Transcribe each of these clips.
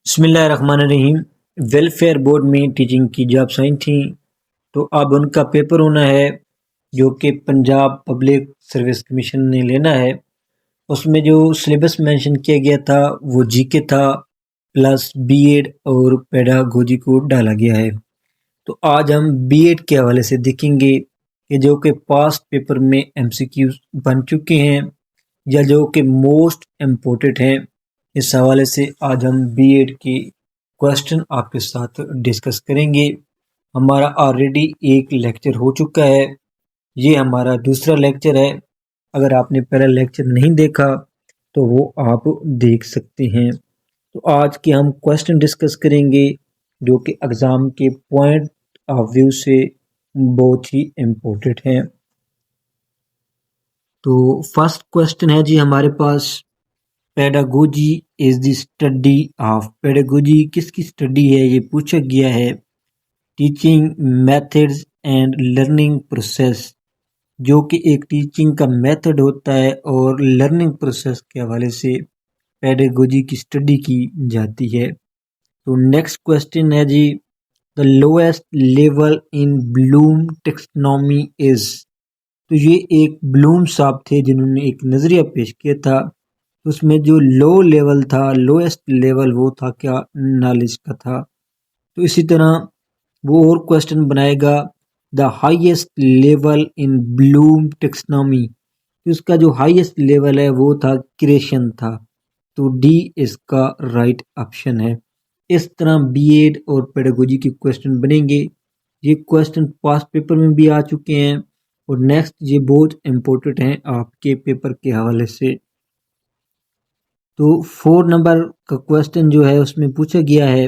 بسم اللہ الرحمن الرحیم۔ ویلفیئر بورڈ میں ٹیچنگ کی جابس آئی تھیں تو اب ان کا پیپر ہونا ہے جو کہ پنجاب پبلک سروس کمیشن نے لینا ہے۔ اس میں جو سلیبس مینشن کیا گیا تھا وہ جی کے تھا پلس بی ایڈ اور پیڈاگوجی کو ڈالا گیا ہے۔ تو آج ہم بی ایڈ کے حوالے سے دیکھیں گے کہ جو کہ پاسٹ پیپر میں ایم سی کیوز بن چکے ہیں یا جو کہ موسٹ امپورٹنٹ ہیں۔ اس حوالے سے آج ہم بی ایڈ کی کوشچن آپ کے ساتھ ڈسکس کریں گے۔ ہمارا آلریڈی ایک لیکچر ہو چکا ہے، یہ ہمارا دوسرا لیکچر ہے۔ اگر آپ نے پہلا لیکچر نہیں دیکھا تو وہ آپ دیکھ سکتے ہیں۔ تو آج کے ہم کوشچن ڈسکس کریں گے جو کہ ایگزام کے پوائنٹ آف ویو سے بہت ہی امپورٹنٹ ہیں۔ تو فرسٹ کوشچن ہے جی ہمارے پاس، pedagogy is the study of. Pedagogy کس کی اسٹڈی ہے یہ پوچھا گیا ہے۔ Teaching methods and learning process, جو کہ ایک ٹیچنگ کا میتھڈ ہوتا ہے اور لرننگ پروسیس کے حوالے سے پیڈاگوجی کی اسٹڈی کی جاتی ہے۔ تو نیکسٹ کوشچن ہے جی، دا لویسٹ لیول ان بلوم ٹیکسونومی از۔ تو یہ ایک بلوم صاحب تھے جنہوں نے ایک نظریہ پیش کیا تھا، اس میں جو لو لیول تھا، لویسٹ لیول وہ تھا کیا، نالج کا تھا۔ تو اسی طرح وہ اور کوشچن بنائے گا، دا ہائیسٹ لیول ان بلوم ٹیکسونومی، اس کا جو ہائیسٹ لیول ہے وہ تھا کریشن تھا۔ تو ڈی اس کا رائٹ آپشن ہے۔ اس طرح بی ایڈ اور پیڈاگوجی کے کوشچن بنیں گے۔ یہ کوشچن پاسٹ پیپر میں بھی آ چکے ہیں اور نیکسٹ یہ بہت امپورٹنٹ ہیں آپ کے پیپر کے حوالے سے۔ تو 4 نمبر کا کوشچن جو ہے اس میں پوچھا گیا ہے،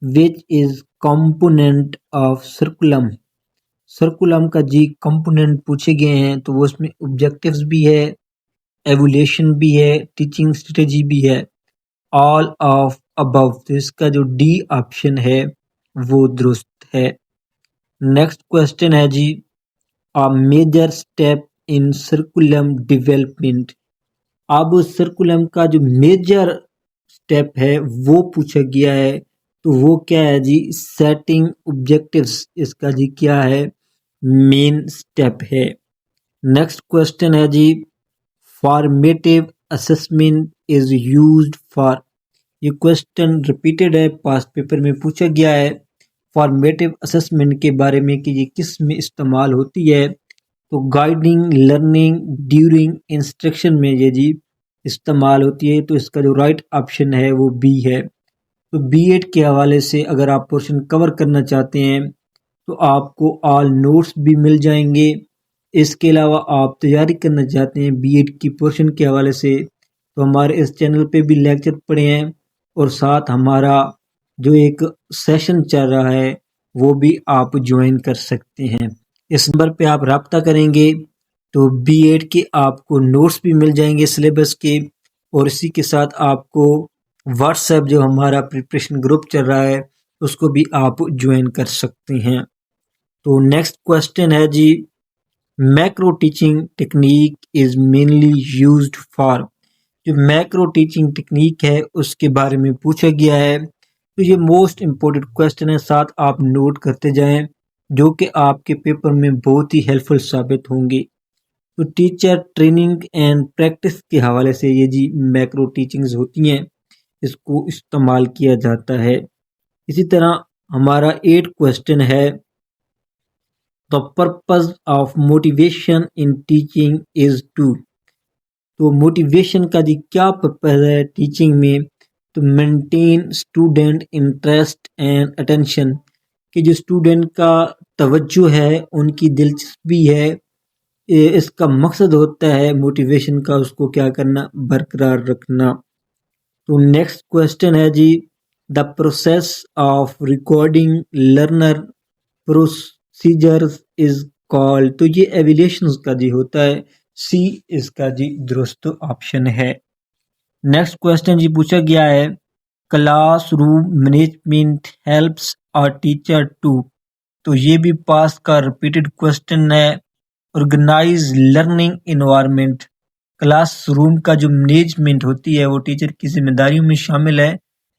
وچ از کمپوننٹ آف سرکولم۔ سرکولم کا جی کمپوننٹ پوچھے گئے ہیں، تو وہ اس میں آبجیکٹیوز بھی ہے، ایولیوشن بھی ہے، ٹیچنگ اسٹریٹجی بھی ہے، آل آف ابو۔ تو اس کا جو ڈی آپشن ہے وہ درست ہے۔ نیکسٹ کوشچن ہے جی، آ میجر اسٹیپ ان سرکولم ڈیولپمنٹ۔ اب سرکولم کا جو میجر اسٹیپ ہے وہ پوچھا گیا ہے، تو وہ کیا ہے جی، سیٹنگ آبجیکٹیوز، اس کا جی کیا ہے، مین اسٹیپ ہے۔ نیکسٹ کوشچن ہے جی، formative assessment is used for. یہ کوشچن ریپیٹڈ ہے، پاسٹ پیپر میں پوچھا گیا ہے فارمیٹیو اسسمنٹ کے بارے میں کہ یہ کس میں استعمال ہوتی ہے۔ تو گائیڈنگ لرننگ ڈیورنگ انسٹرکشن میں یہ جی استعمال ہوتی ہے۔ تو اس کا جو رائٹ آپشن ہے وہ بی ہے۔ تو بی ایڈ کے حوالے سے اگر آپ پورشن کور کرنا چاہتے ہیں تو آپ کو آل نوٹس بھی مل جائیں گے۔ اس کے علاوہ آپ تیاری کرنا چاہتے ہیں بی ایڈ کی پورشن کے حوالے سے تو ہمارے اس چینل پہ بھی لیکچر پڑے ہیں، اور ساتھ ہمارا جو ایک سیشن چل رہا ہے وہ بھی آپ جوائن کر سکتے ہیں۔ اس نمبر پہ آپ رابطہ کریں گے تو بی ایڈ کے آپ کو نوٹس بھی مل جائیں گے سلیبس کے، اور اسی کے ساتھ آپ کو واٹس ایپ جو ہمارا پریپریشن گروپ چل رہا ہے اس کو بھی آپ جوائن کر سکتے ہیں۔ تو نیکسٹ کوشچن ہے جی، micro teaching technique is mainly used for. جو میکرو ٹیچنگ ٹیکنیک ہے اس کے بارے میں پوچھا گیا ہے، تو یہ موسٹ امپورٹنٹ کوشچن ہے، ساتھ آپ نوٹ کرتے جائیں جو کہ آپ کے پیپر میں بہت ہی ہیلپ فل ثابت ہوں گے۔ تو ٹیچر ٹریننگ اینڈ پریکٹس کے حوالے سے یہ جی میکرو ٹیچنگز ہوتی ہیں، اس کو استعمال کیا جاتا ہے۔ اسی طرح ہمارا 8 کوشچن ہے، the purpose of motivation in teaching is to۔ تو موٹیویشن کا جی کیا پرپز ہے ٹیچنگ میں، تو maintain student interest and attention, کہ جو اسٹوڈنٹ کا توجہ ہے، ان کی دلچسپی ہے، اس کا مقصد ہوتا ہے موٹیویشن کا اس کو کیا کرنا، برقرار رکھنا۔ تو نیکسٹ کوشچن ہے جی، the process of recording learner procedures is called. تو یہ ایویلیشنز کا جی ہوتا ہے، سی اس کا جی درست آپشن ہے۔ نیکسٹ کوشچن جی پوچھا گیا ہے، class room management helps a teacher to. تو یہ بھی پاس کا ریپیٹڈ کوشچن ہے، organize learning environment. Class room کا جو مینجمنٹ ہوتی ہے وہ ٹیچر کی ذمہ داریوں میں شامل ہے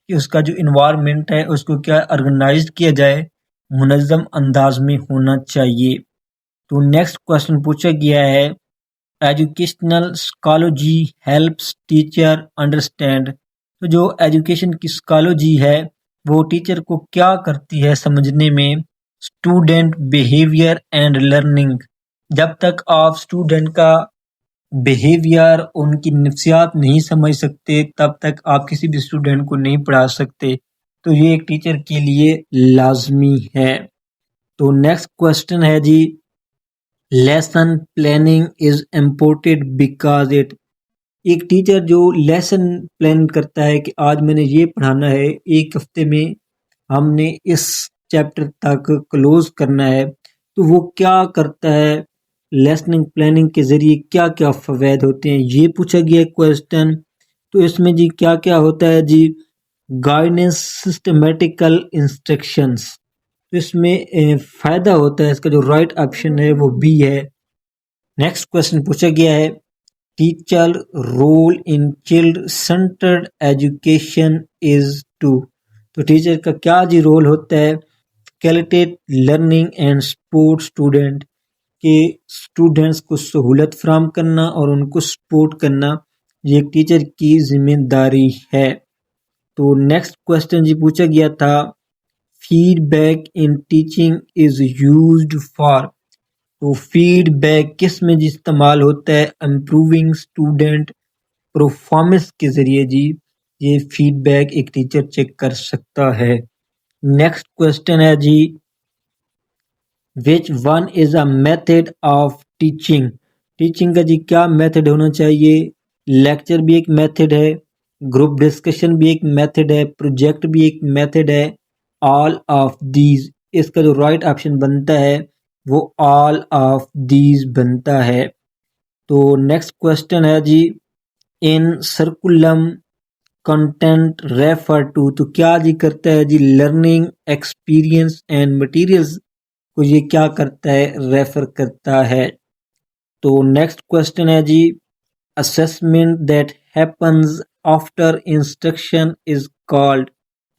کہ اس کا جو انوائرمنٹ ہے اس کو کیا آرگنائز کیا جائے، منظم انداز میں ہونا چاہیے۔ تو نیکسٹ کوشچن پوچھا گیا ہے educational psychology helps teacher understand. تو جو ایجوکیشن کی سائیکالوجی ہے وہ ٹیچر کو کیا کرتی ہے سمجھنے میں اسٹوڈنٹ بیہیویئر اینڈ لرننگ۔ جب تک آپ اسٹوڈنٹ کا بیہیویئر، ان کی نفسیات نہیں سمجھ سکتے تب تک آپ کسی بھی اسٹوڈنٹ کو نہیں پڑھا سکتے، تو یہ ایک ٹیچر کے لیے لازمی ہے۔ تو نیکسٹ کوشچن ہے جی lesson planning is important because it. ایک ٹیچر جو لیسن پلان کرتا ہے کہ آج میں نے یہ پڑھانا ہے، ایک ہفتے میں ہم نے اس چیپٹر تک کلوز کرنا ہے، تو وہ کیا کرتا ہے، لیسننگ پلاننگ کے ذریعے کیا کیا فوائد ہوتے ہیں، یہ پوچھا گیا کویسچن۔ تو اس میں جی کیا کیا ہوتا ہے جی گائیڈنس سسٹمیٹیکل انسٹرکشنز، تو اس میں فائدہ ہوتا ہے، اس کا جو رائٹ آپشن ہے وہ بی ہے۔ نیکسٹ کویسچن پوچھا گیا ہے teacher role in child centred education is to. تو ٹیچر کا کیا جی رول ہوتا ہے facilitate learning and support student, کہ اسٹوڈنٹس کو سہولت فراہم کرنا اور ان کو سپورٹ کرنا یہ ایک ٹیچر کی ذمہ داری ہے۔ تو نیکسٹ کویسچن جی پوچھا گیا تھا feed back in teaching is used for. تو فیڈ بیک کس میں جی استعمال ہوتا ہے امپروونگ اسٹوڈنٹ پرفارمنس کے ذریعے جی یہ فیڈ بیک ایک ٹیچر چیک کر سکتا ہے۔ نیکسٹ کویسچن ہے جی which one is a method of teaching. Teaching کا جی کیا میتھڈ ہونا چاہیے، لیکچر بھی ایک میتھڈ ہے، گروپ ڈسکشن بھی ایک میتھڈ ہے، پروجیکٹ بھی ایک میتھڈ ہے، آل آف دیز۔ اس کا جو رائٹ آپشن بنتا ہے وہ آل آف دیز بنتا ہے۔ تو نیکسٹ کویسچن ہے جی ان سرکولم کنٹینٹ ریفر ٹو۔ تو کیا جی کرتا ہے جی لرننگ ایکسپیرئنس اینڈ مٹیریلز کو یہ کیا کرتا ہے ریفر کرتا ہے۔ تو نیکسٹ کویسچن ہے جی assessment that happens after instruction is called.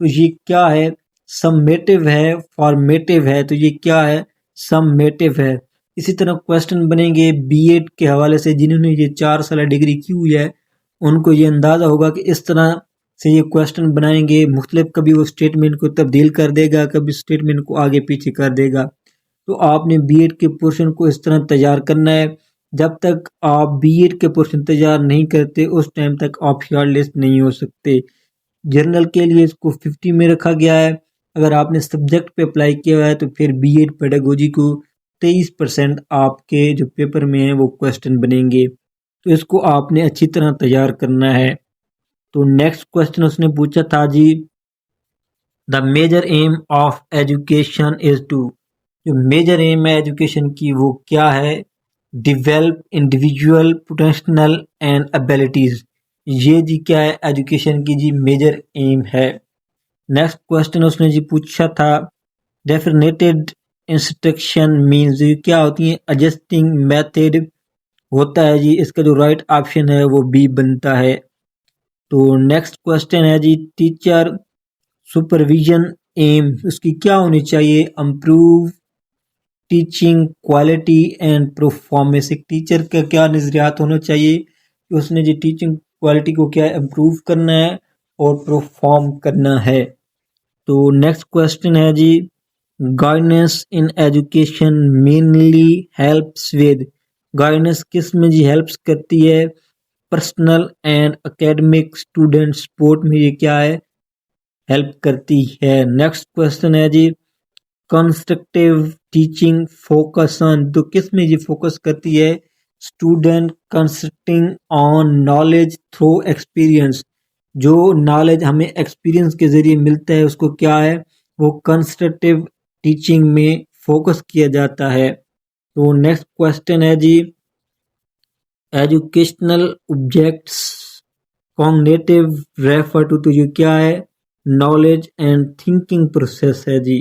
تو یہ کیا ہے سمیٹیو ہے فارمیٹیو ہے، تو یہ کیا ہے سمیٹیو ہے۔ اسی طرح کویسچن بنیں گے بی ایڈ کے حوالے سے، جنہوں نے یہ 4 سالہ ڈگری کی ہوئی ہے ان کو یہ اندازہ ہوگا کہ اس طرح سے یہ کویسچن بنائیں گے، مختلف کبھی وہ اسٹیٹمنٹ کو تبدیل کر دے گا، کبھی اسٹیٹمنٹ کو آگے پیچھے کر دے گا۔ تو آپ نے بی ایڈ کے پورشن کو اس طرح تیار کرنا ہے، جب تک آپ بی ایڈ کے پورشن تیار نہیں کرتے اس ٹائم تک آپ شارٹ لسٹ نہیں ہو سکتے۔ جرنل کے لیے اس کو 50 میں رکھا گیا ہے، اگر آپ نے سبجیکٹ پہ اپلائی کیا ہوا ہے تو پھر بی ایڈ پیڈاگوجی کو 23% آپ کے جو پیپر میں ہیں وہ کویسچن بنیں گے، تو اس کو آپ نے اچھی طرح تیار کرنا ہے۔ تو نیکسٹ کویسچن اس نے پوچھا تھا جی the major aim of education is to. جو میجر ایم ہے ایجوکیشن کی وہ کیا ہے develop individual potential and abilities. یہ جی کیا ہے ایجوکیشن کی جی میجر ایم ہے۔ نیکسٹ کویسچن اس نے جی پوچھا تھا ڈیفینیٹڈ انسٹرکشن مینز کیا ہوتی ہیں ایڈجسٹنگ میتھڈ ہوتا ہے جی، اس کا جو رائٹ آپشن ہے وہ بی بنتا ہے۔ تو نیکسٹ کویسچن ہے جی ٹیچر سپرویژن ایم اس کی کیا ہونی چاہیے improve teaching quality and performance. ایک ٹیچر کا کیا نظریات ہونا چاہیے کہ اس نے جی ٹیچنگ کوالٹی کو کیا امپروو کرنا ہے اور پرفارم کرنا ہے۔ تو نیکسٹ کویسچن ہے جی guidance in education mainly helps with. Guidance کس میں جی ہیلپس کرتی ہے personal and academic student support میں یہ کیا ہے ہیلپ کرتی ہے۔ نیکسٹ کویسچن ہے جی کنسٹرکٹیو ٹیچنگ فوکس آن۔ تو کس میں یہ فوکس کرتی ہے اسٹوڈنٹ کنسٹرکٹنگ آن نالج تھرو ایکسپیرئنس۔ جو نالج ہمیں ایکسپیرئنس کے ذریعے ملتا ہے اس کو کیا ہے وہ کنسٹرکٹیو ٹیچنگ میں فوکس کیا جاتا ہے۔ تو نیکسٹ کویسچن ہے جی ایجوکیشنل آبجیکٹس کognitive ریفر ٹو۔ تو یہ کیا ہے نالج اینڈ تھنکنگ پروسیس ہے جی۔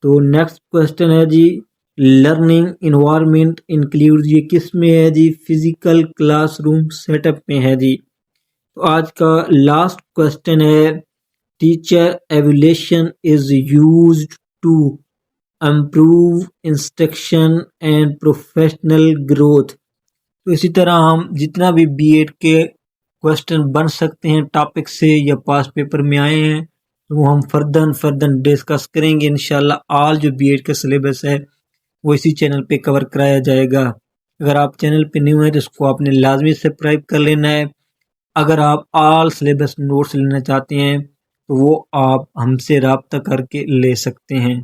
تو نیکسٹ کویسچن ہے جی لرننگ انوائرمنٹ انکلیوڈ، یہ کس میں ہے جی physical classroom set up میں ہے جی۔ تو آج کا لاسٹ کویسچن ہے teacher evaluation is used to improve instruction and professional growth. تو اسی طرح ہم جتنا بھی بی ایڈ کے کوشچن بن سکتے ہیں ٹاپک سے یا پاس پیپر میں آئے ہیں تو وہ ہم فردن ڈسکس کریں گے انشاءاللہ. آل جو بی ایڈ کا سلیبس ہے وہ اسی چینل پہ کور کرایا جائے گا. اگر آپ چینل پہ نیو ہیں تو اس کو آپ نے لازمی سبسکرائب کر لینا ہے. اگر آپ آل سلیبس نوٹس لینا چاہتے ہیں تو وہ آپ ہم سے رابطہ کر کے لے سکتے ہیں.